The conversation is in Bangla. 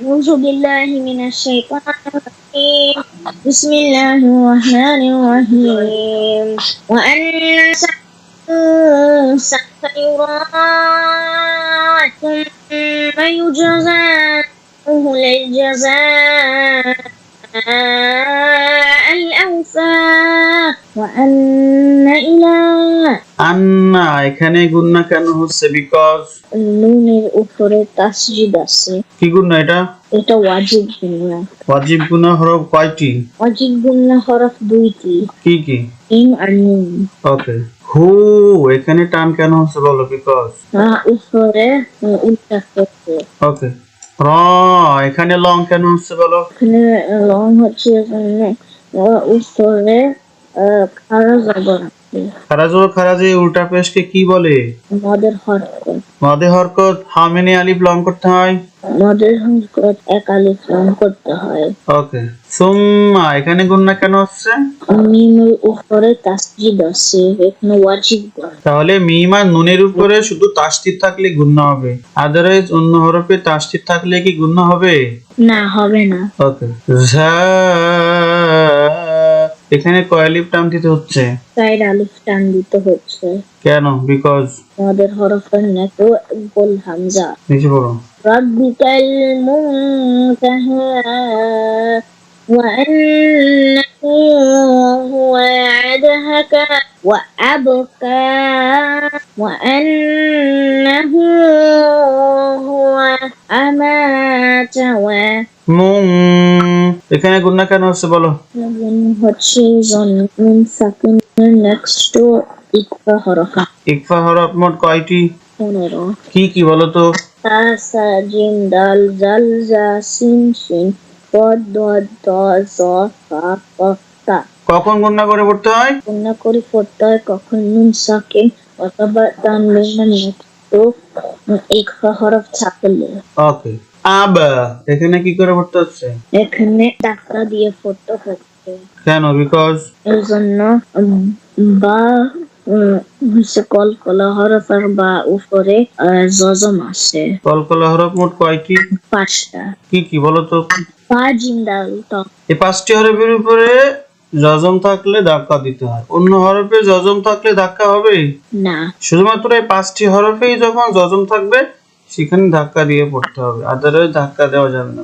أعوذ بالله من الشيطان الرجيم. بسم الله الرحمن الرحيم. وأن سعيه سوف يرى ثم يجزاه الجزاء الأوفى وأن إلى আন্না এখানে গুন্না কেন হচ্ছে? বিকজ নুনের উপরে তাসজিদ আছে। কি গুন্না এটা? এটা ওয়াজিব গুন্না। ওয়াজিব গুন্না হরফ কয়টি? ওয়াজিব গুন্না হরফ দুইটি। কি কি? ইম আর নুন। ওকে। হু এখানে টান কেন হচ্ছে বলো? বিকজ উপরে উল্টা করতে। ওকে। র এখানে লং কেন হচ্ছে বলো? এখানে লং হচ্ছে উপরে খাড়া জবর আছে। খারাজে উল্টা পেশকে কি বলে? মদের হরকত। মদে হরকত হাউ মেনি আলিফ লং করতে হয়? মদের হরকত এক আলিফ লং করতে হয়। ওকে। সুম্মা এখানে গুন্না কেন হচ্ছে? মিমের উপরে তাসজিদ আছে, এখানে ওয়াজিব গুন্না। তাহলে মিম আর নুনের উপরে শুধু তাসদিদ থাকলে গুন্না হবে, আদারওয়াইজ অন্য হরফে তাসদিদ থাকলে কি গুন্না হবে? না, হবে না। ওকে। ঝা এখানে কয় আলিফ টান দিতে হচ্ছে? 4 আলিফ টান দিতে হচ্ছে। কেন? বিকজ মদের হরফের নেতো গোল হামজা। নিচে পড়ো। রব্বিকাল মুনতাহা وأنه هو أضحك وأبكى وأنه هو أمات মুং এখানে গুন্না কেন হচ্ছে বলো? হচ্ছে নুন সাকিনের নেক্সট টু ইকফা হরফ। ইকফা হরফ মোট কয়টি? 15। কি কি বলো তো? তা সা জিম দাল জাল জা সিন শিন পদ দদ দ জ ফা কফ তা। কখন গুন্না করে পড়তে হয়? গুণা করে পড়তে হয় কখন নুন সাকিন অথবা তানবিনের নেক্সট ইকফা হরফ থাকলে। ওকে। আব এখানে কি করে পড়তে হচ্ছে? এখানে ধাক্কা দিয়ে পড়তে হচ্ছে। কেন? বিকজ এর জন্য বা হচ্ছে কলকলা হরফ আর বা উপরে জজম আছে। কলকলা হরফ মোট কয়টি? 5টা। কি কি বলো তো? পা জিম দাল ত। এই 5টি হরফের উপরে জজম থাকলে ধাক্কা দিতে হয়, অন্য হরফে জজম থাকলে ধাক্কা হবে না। শুধুমাত্র এই 5টি হরফেই যখন জজম থাকবে সেখানে ধাক্কা দিয়ে পড়তে হবে, আদারওয়াইজ ধাক্কা দেওয়া যাবে না।